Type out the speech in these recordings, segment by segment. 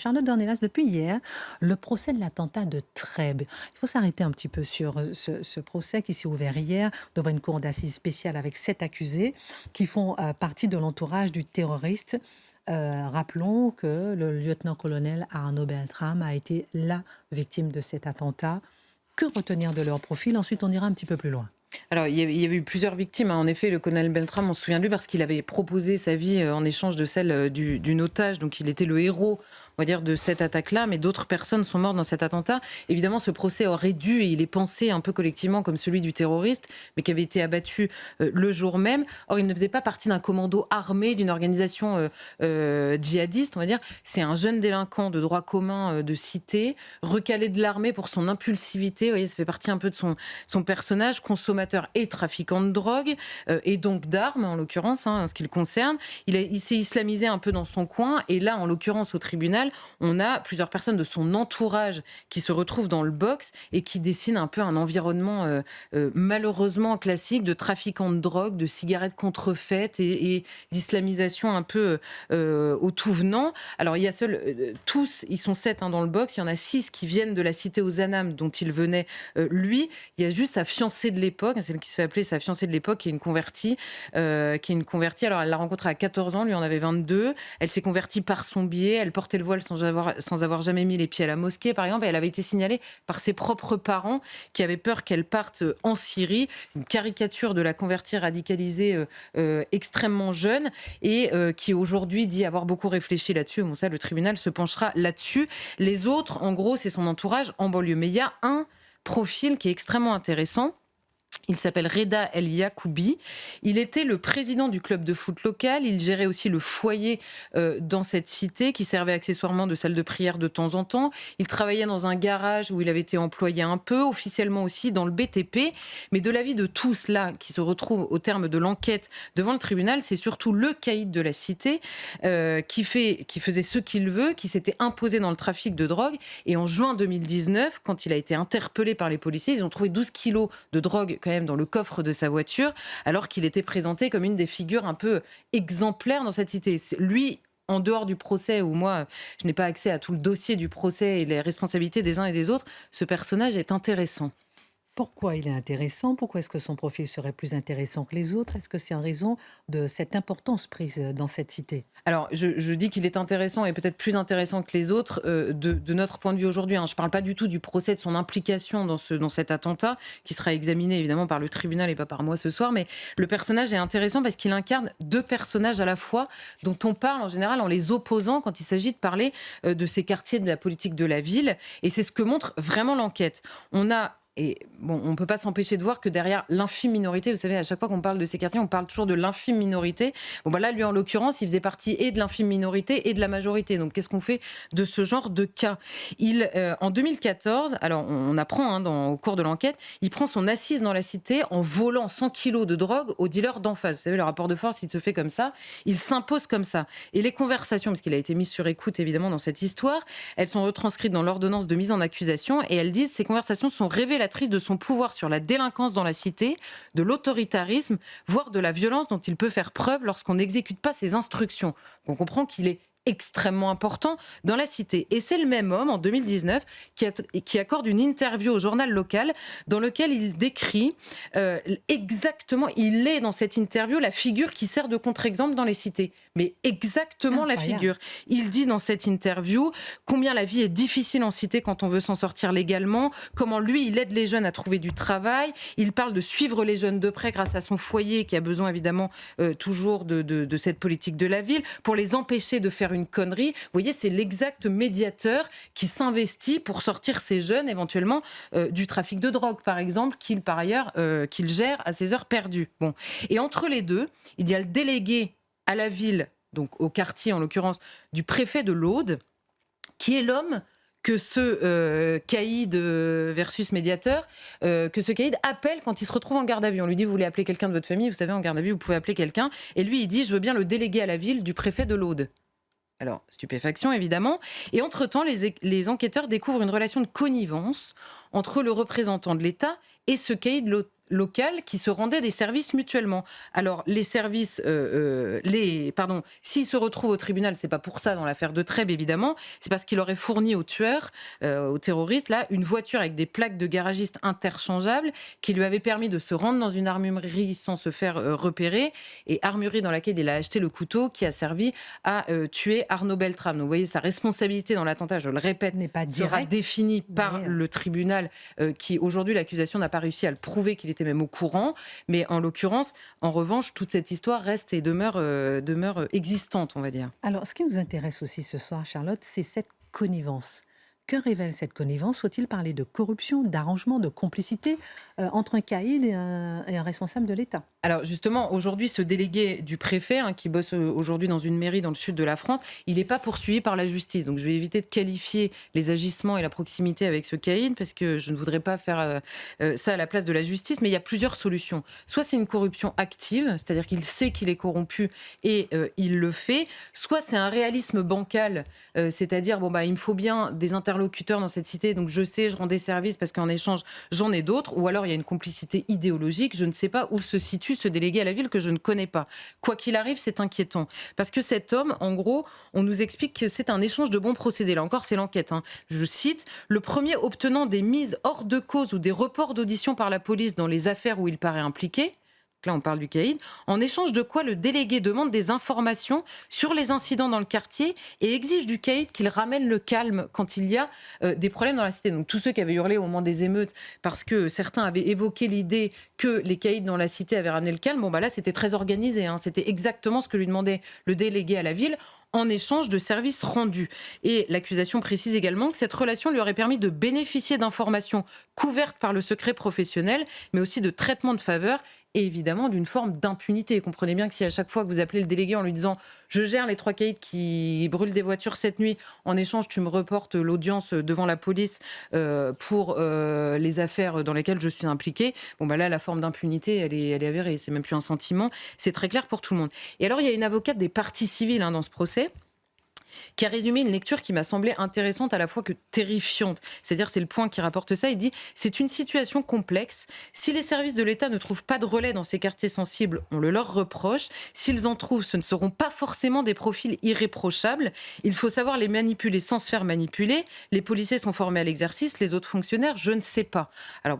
Charlotte Dornelas, depuis hier, le procès de l'attentat de Trèbes. Il faut s'arrêter un petit peu sur ce procès qui s'est ouvert hier devant une cour d'assises spéciale avec 7 accusés qui font partie de l'entourage du terroriste. Rappelons que le lieutenant-colonel Arnaud Beltrame a été la victime de cet attentat. Que retenir de leur profil? Ensuite, on ira un petit peu plus loin. Alors, il y avait eu plusieurs victimes. En effet, le colonel Beltrame, on se souvient de lui parce qu'il avait proposé sa vie en échange de celle d'une otage. Donc, il était le héros, on va dire, de cette attaque-là. Mais d'autres personnes sont mortes dans cet attentat. Évidemment, ce procès aurait dû, et il est pensé un peu collectivement comme celui du terroriste, mais qui avait été abattu le jour même. Or, il ne faisait pas partie d'un commando armé, d'une organisation djihadiste, on va dire. C'est un jeune délinquant de droit commun de cité, recalé de l'armée pour son impulsivité. Vous voyez, ça fait partie un peu de son personnage, consommateur et trafiquant de drogue, et donc d'armes en l'occurrence, en ce qui le concerne. Il s'est islamisé un peu dans son coin, et là, en l'occurrence, au tribunal, on a plusieurs personnes de son entourage qui se retrouvent dans le box et qui dessinent un peu un environnement malheureusement classique de trafiquants de drogue, de cigarettes contrefaites et d'islamisation un peu au tout venant. Alors, il y a tous, ils sont 7 dans le box, il y en a 6 qui viennent de la cité aux Anames dont il venait lui. Il y a juste sa fiancée de l'époque, celle qui se fait appeler sa fiancée de l'époque, qui est une convertie. Alors, elle l'a rencontrée à 14 ans, lui en avait 22. Elle s'est convertie par son biais. Elle portait le voile sans avoir jamais mis les pieds à la mosquée, par exemple. Et elle avait été signalée par ses propres parents qui avaient peur qu'elle parte en Syrie. C'est une caricature de la convertie radicalisée extrêmement jeune et qui aujourd'hui dit avoir beaucoup réfléchi là-dessus. Bon, ça, le tribunal se penchera là-dessus. Les autres, en gros, c'est son entourage en banlieue. Mais il y a un profil qui est extrêmement intéressant. Il s'appelle Reda El Yacoubi. Il était le président du club de foot local. Il gérait aussi le foyer dans cette cité qui servait accessoirement de salle de prière de temps en temps. Il travaillait dans un garage où il avait été employé un peu, officiellement aussi dans le BTP. Mais de l'avis de tous là qui se retrouvent au terme de l'enquête devant le tribunal, c'est surtout le caïd de la cité qui faisait ce qu'il veut, qui s'était imposé dans le trafic de drogue. Et en juin 2019, quand il a été interpellé par les policiers, ils ont trouvé 12 kilos de drogue quand même dans le coffre de sa voiture, alors qu'il était présenté comme une des figures un peu exemplaires dans cette cité. Lui, en dehors du procès, où moi, je n'ai pas accès à tout le dossier du procès et les responsabilités des uns et des autres, ce personnage est intéressant. Pourquoi il est intéressant? Pourquoi est-ce que son profil serait plus intéressant que les autres? Est-ce que c'est en raison de cette importance prise dans cette cité? Alors, je dis qu'il est intéressant et peut-être plus intéressant que les autres de notre point de vue aujourd'hui. Je ne parle pas du tout du procès, de son implication dans cet attentat, qui sera examiné évidemment par le tribunal et pas par moi ce soir. Mais le personnage est intéressant parce qu'il incarne deux personnages à la fois dont on parle en général en les opposant quand il s'agit de parler de ces quartiers de la politique de la ville. Et c'est ce que montre vraiment l'enquête. Et bon, on ne peut pas s'empêcher de voir que derrière l'infime minorité, vous savez, à chaque fois qu'on parle de ces quartiers, on parle toujours de l'infime minorité. Bon, là, lui, en l'occurrence, il faisait partie et de l'infime minorité et de la majorité. Donc, qu'est-ce qu'on fait de ce genre de cas? En 2014, alors on apprend au cours de l'enquête, il prend son assise dans la cité en volant 100 kilos de drogue aux dealers d'en face. Vous savez, le rapport de force, il se fait comme ça. Il s'impose comme ça. Et les conversations, parce qu'il a été mis sur écoute, évidemment, dans cette histoire, elles sont retranscrites dans l'ordonnance de mise en accusation et elles disent ces conversations sont révélatrices de son pouvoir sur la délinquance dans la cité, de l'autoritarisme, voire de la violence dont il peut faire preuve lorsqu'on n'exécute pas ses instructions. On comprend qu'il est extrêmement important dans la cité. Et c'est le même homme, en 2019, qui accorde une interview au journal local dans lequel il décrit exactement, il est dans cette interview la figure qui sert de contre-exemple dans les cités. Mais exactement la figure. Il dit dans cette interview combien la vie est difficile en cité quand on veut s'en sortir légalement, comment lui, il aide les jeunes à trouver du travail. Il parle de suivre les jeunes de près grâce à son foyer qui a besoin évidemment toujours de cette politique de la ville pour les empêcher de faire une connerie. Vous voyez, c'est l'exact médiateur qui s'investit pour sortir ces jeunes éventuellement du trafic de drogue, par exemple, qu'il gère à ses heures perdues. Bon. Et entre les deux, il y a le délégué à la ville, donc au quartier en l'occurrence, du préfet de l'Aude, qui est l'homme que ce caïd versus médiateur, que ce caïd appelle quand il se retrouve en garde à vue. On lui dit, vous voulez appeler quelqu'un de votre famille? Vous savez, en garde à vue, vous pouvez appeler quelqu'un. Et lui, il dit, je veux bien le déléguer à la ville du préfet de l'Aude. Alors, stupéfaction, évidemment. Et entre-temps, les enquêteurs découvrent une relation de connivence entre le représentant de l'État et ce caïd locales qui se rendaient des services mutuellement. Alors, les services, s'ils se retrouvent au tribunal, c'est pas pour ça dans l'affaire de Trèbes, évidemment, c'est parce qu'il aurait fourni aux tueurs, aux terroristes, là, une voiture avec des plaques de garagiste interchangeables qui lui avait permis de se rendre dans une armurerie sans se faire repérer, et armurerie dans laquelle il a acheté le couteau qui a servi à tuer Arnaud Beltrame. Donc, vous voyez, sa responsabilité dans l'attentat, je le répète, N'est pas sera direct, définie par mais le tribunal qui, aujourd'hui, l'accusation n'a pas réussi à le prouver qu'il était même au courant. Mais en l'occurrence, en revanche, toute cette histoire reste et demeure existante, on va dire. alors ce qui nous intéresse aussi ce soir, Charlotte, c'est cette connivence. Que révèle cette connivence? Faut-il parler de corruption, d'arrangement, de complicité entre un caïd et un responsable de l'État? Alors justement, aujourd'hui, ce délégué du préfet, qui bosse aujourd'hui dans une mairie dans le sud de la France, il n'est pas poursuivi par la justice. Donc je vais éviter de qualifier les agissements et la proximité avec ce caïd, parce que je ne voudrais pas faire ça à la place de la justice. Mais il y a plusieurs solutions. Soit c'est une corruption active, c'est-à-dire qu'il sait qu'il est corrompu et il le fait. Soit c'est un réalisme bancal, c'est-à-dire il me faut bien des interlocuteurs dans cette cité, donc je sais, je rends des services parce qu'en échange j'en ai d'autres. Ou alors il y a une complicité idéologique, je ne sais pas où se situe ce délégué à la ville que je ne connais pas. Quoi qu'il arrive, c'est inquiétant. Parce que cet homme, en gros, on nous explique que c'est un échange de bons procédés. Là encore, c'est l'enquête. Je cite, le premier obtenant des mises hors de cause ou des reports d'audition par la police dans les affaires où il paraît impliqué. Là, on parle du caïd, en échange de quoi le délégué demande des informations sur les incidents dans le quartier et exige du caïd qu'il ramène le calme quand il y a des problèmes dans la cité. Donc tous ceux qui avaient hurlé au moment des émeutes parce que certains avaient évoqué l'idée que les caïds dans la cité avaient ramené le calme, là c'était très organisé, c'était exactement ce que lui demandait le délégué à la ville en échange de services rendus. Et l'accusation précise également que cette relation lui aurait permis de bénéficier d'informations couvertes par le secret professionnel, mais aussi de traitements de faveur et évidemment d'une forme d'impunité. Comprenez bien que si à chaque fois que vous appelez le délégué en lui disant « je gère les 3 caïds qui brûlent des voitures cette nuit, en échange tu me reportes l'audience devant la police pour les affaires dans lesquelles je suis impliqué », là la forme d'impunité elle est avérée, c'est même plus un sentiment, c'est très clair pour tout le monde. Et alors il y a une avocate des parties civiles dans ce procès qui a résumé une lecture qui m'a semblé intéressante à la fois que terrifiante. C'est-à-dire, c'est le point qui rapporte ça, il dit « C'est une situation complexe. Si les services de l'État ne trouvent pas de relais dans ces quartiers sensibles, on le leur reproche. S'ils en trouvent, ce ne seront pas forcément des profils irréprochables. Il faut savoir les manipuler sans se faire manipuler. Les policiers sont formés à l'exercice, les autres fonctionnaires, je ne sais pas. » Alors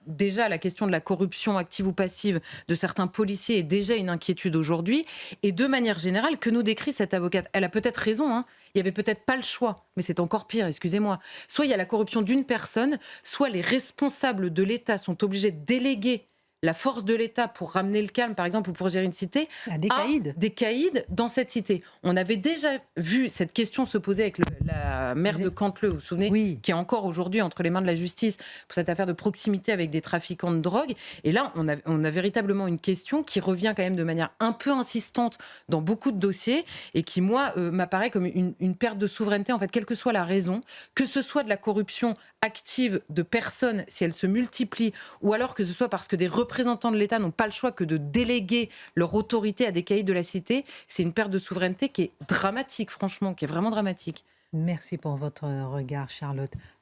déjà, la question de la corruption active ou passive de certains policiers est déjà une inquiétude aujourd'hui. Et de manière générale, que nous décrit cette avocate? Elle a peut-être raison, il n'y avait peut-être pas le choix, mais c'est encore pire, excusez-moi. Soit il y a la corruption d'une personne, soit les responsables de l'État sont obligés de déléguer la force de l'État pour ramener le calme, par exemple, ou pour gérer une cité, À des caïds. des caïds dans cette cité. On avait déjà vu cette question se poser avec la maire de Canteleu, vous vous souvenez, Oui. qui est encore aujourd'hui entre les mains de la justice pour cette affaire de proximité avec des trafiquants de drogue. Et là, on a véritablement une question qui revient quand même de manière un peu insistante dans beaucoup de dossiers et qui, moi, m'apparaît comme une perte de souveraineté, en fait, quelle que soit la raison, que ce soit de la corruption active de personnes, si elle se multiplie, ou alors que ce soit parce que des représentants de l'État n'ont pas le choix que de déléguer leur autorité à des caïds de la cité, c'est une perte de souveraineté qui est dramatique, franchement, qui est vraiment dramatique. Merci pour votre regard, Charlotte.